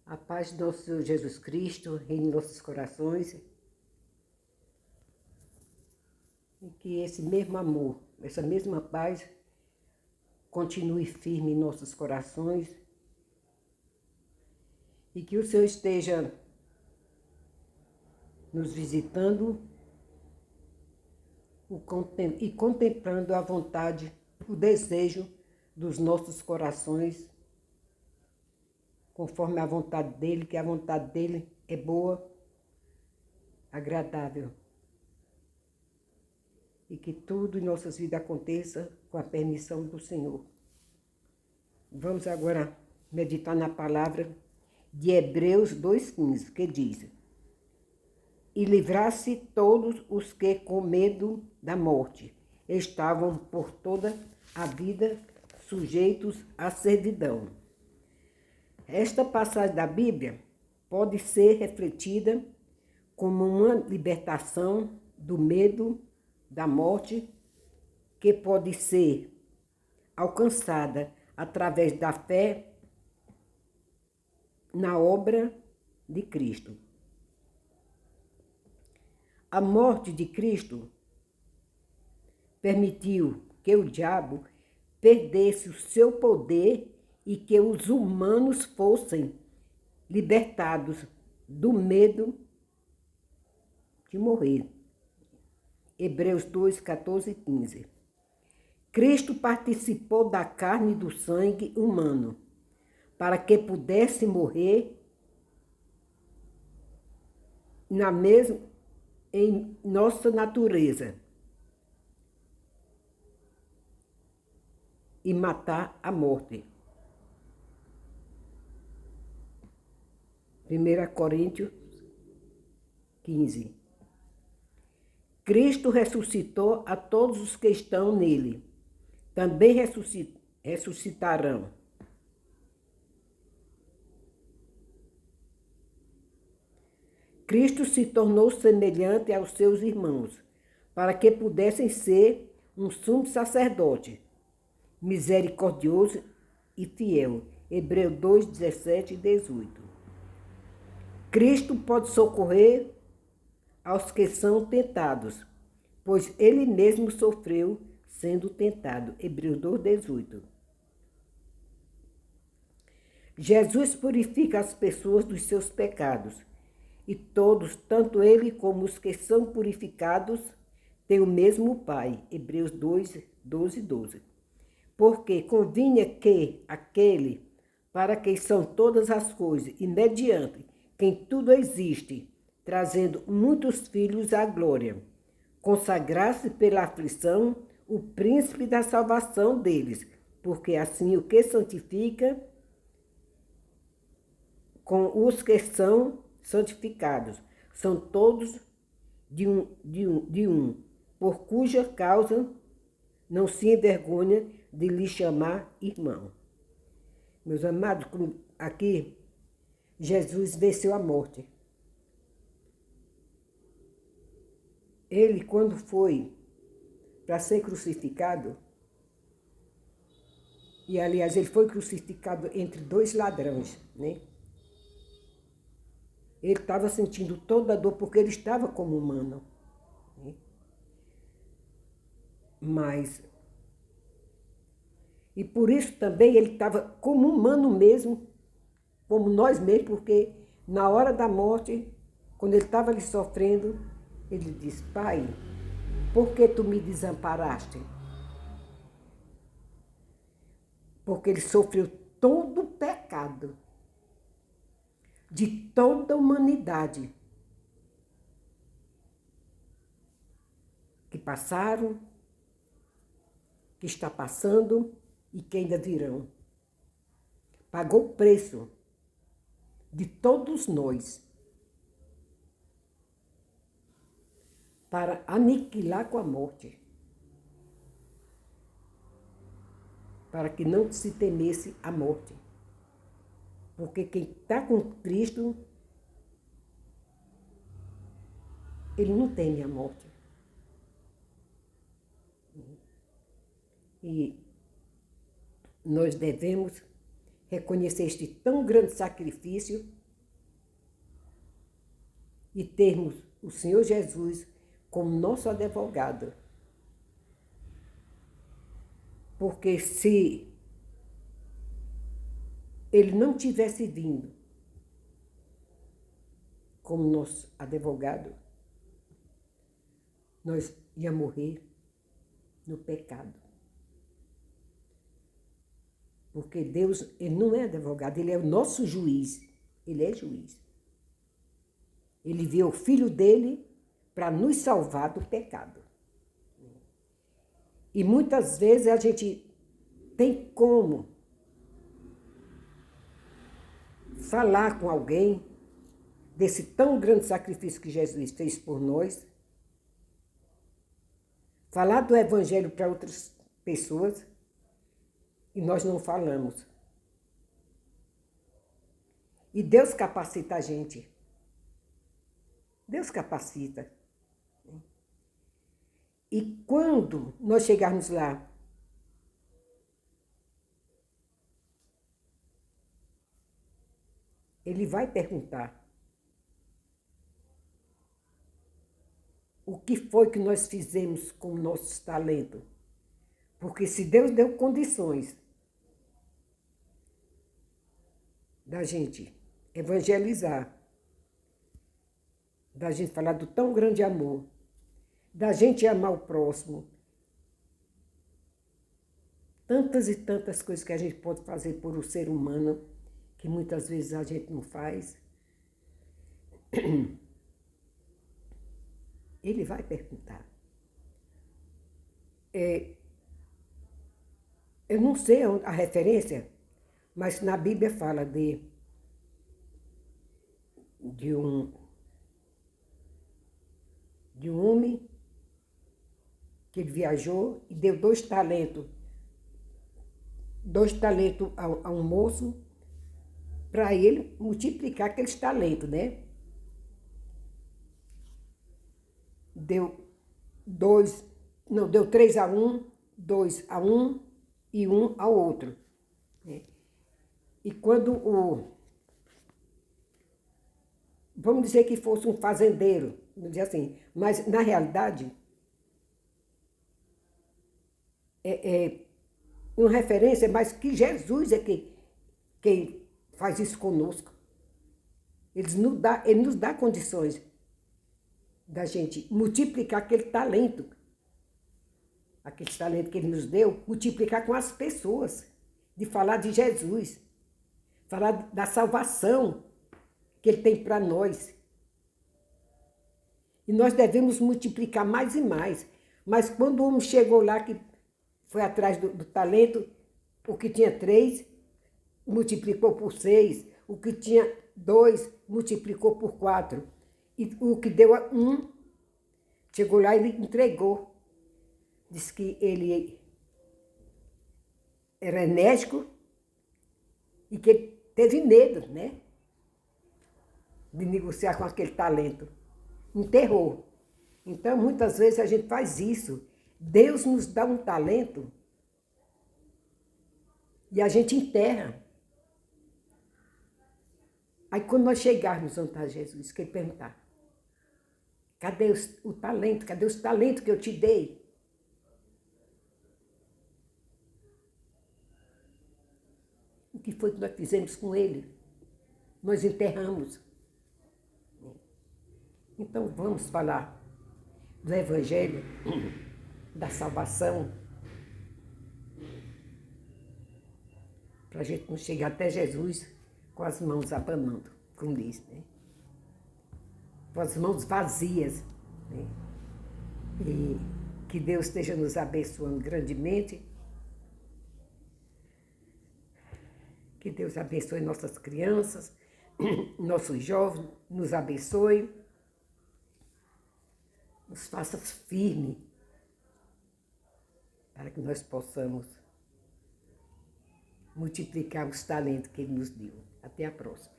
A paz do nosso Senhor Jesus Cristo reine em nossos corações e que esse mesmo amor, essa mesma paz continue firme em nossos corações e que o Senhor esteja nos visitando e contemplando a vontade, o desejo dos nossos corações, conforme a vontade dEle, que a vontade dEle é boa, agradável. E que tudo em nossas vidas aconteça com a permissão do Senhor. Vamos agora meditar na palavra de Hebreus 2,15, que diz: E livrasse todos os que com medo da morte estavam por toda a vida sujeitos à servidão. Esta passagem da Bíblia pode ser refletida como uma libertação do medo da morte que pode ser alcançada através da fé na obra de Cristo. A morte de Cristo permitiu que o diabo perdesse o seu poder e que os humanos fossem libertados do medo de morrer. Hebreus 2, 14 e 15. Cristo participou da carne e do sangue humano para que pudesse morrer em nossa natureza e matar a morte. 1 Coríntios 15. Cristo ressuscitou a todos os que estão nele. Também ressuscitarão. Cristo se tornou semelhante aos seus irmãos, para que pudessem ser um sumo sacerdote, misericordioso e fiel. Hebreus 2, 17 e 18. Cristo pode socorrer aos que são tentados, pois ele mesmo sofreu sendo tentado. Hebreus 2, 18. Jesus purifica as pessoas dos seus pecados, e todos, tanto ele como os que são purificados, têm o mesmo Pai. Hebreus 2, 12 e 12. Porque convinha que aquele para quem são todas as coisas e mediante quem tudo existe, trazendo muitos filhos à glória, consagrasse pela aflição o príncipe da salvação deles, porque assim o que santifica com os que são santificados, são todos de um, por cuja causa não se envergonha de lhe chamar irmão. Meus amados, aqui Jesus venceu a morte. Ele, quando foi para ser crucificado, e aliás, ele foi crucificado entre dois ladrões, né? Ele estava sentindo toda a dor porque ele estava como humano, né? E por isso também ele estava como humano mesmo, como nós mesmos, porque na hora da morte, quando ele estava ali sofrendo, ele disse: Pai, por que tu me desamparaste? Porque ele sofreu todo o pecado de toda a humanidade que passaram, que está passando e que ainda virão. Pagou o preço de todos nós para aniquilar com a morte, para que não se temesse a morte. Porque quem está com Cristo, ele não teme a morte. E nós devemos reconhecer este tão grande sacrifício e termos o Senhor Jesus como nosso advogado. Porque se ele não tivesse vindo como nosso advogado, nós ia morrer no pecado. Porque Deus, ele não é advogado, ele é o nosso juiz. Ele é juiz. Ele enviou o Filho dele para nos salvar do pecado. E muitas vezes a gente tem como falar com alguém desse tão grande sacrifício que Jesus fez por nós, falar do Evangelho para outras pessoas e nós não falamos. E Deus capacita a gente. Deus capacita. E quando nós chegarmos lá, ele vai perguntar o que foi que nós fizemos com o nosso talento. Porque se Deus deu condições da gente evangelizar, da gente falar do tão grande amor, da gente amar o próximo, tantas e tantas coisas que a gente pode fazer por um ser humano, que muitas vezes a gente não faz. Ele vai perguntar. Eu não sei a referência, mas na Bíblia fala de um homem que ele viajou e deu 2 talentos. 2 talentos a um moço para ele multiplicar aqueles talentos, né? Deu 3 a um, 2 a um e 1 ao outro. Né? E quando vamos dizer que fosse um fazendeiro, vamos dizer assim, mas na realidade, uma referência, mas que Jesus é quem faz isso conosco. Ele nos dá condições da gente multiplicar aquele talento que ele nos deu, multiplicar com as pessoas, de falar de Jesus, falar da salvação que ele tem para nós. E nós devemos multiplicar mais e mais. Mas quando o homem chegou lá, que foi atrás do talento, o que tinha 3, multiplicou por 6, o que tinha 2, multiplicou por 4. E o que deu 1, chegou lá e ele entregou. Disse que ele era enérgico e que ele teve medo, né? De negociar com aquele talento. Enterrou. Então, muitas vezes a gente faz isso. Deus nos dá um talento e a gente enterra. Aí quando nós chegarmos onde está Jesus, que ele perguntar, cadê o talento? Cadê os talentos que eu te dei? O que foi que nós fizemos com ele? Nós enterramos. Então vamos falar do Evangelho, da salvação, para a gente não chegar até Jesus com as mãos abanando, como diz, né? Com as mãos vazias, né? E que Deus esteja nos abençoando grandemente. Que Deus abençoe nossas crianças, nossos jovens, nos abençoe, nos faça firme, para que nós possamos multiplicar os talentos que Ele nos deu. Até a próxima.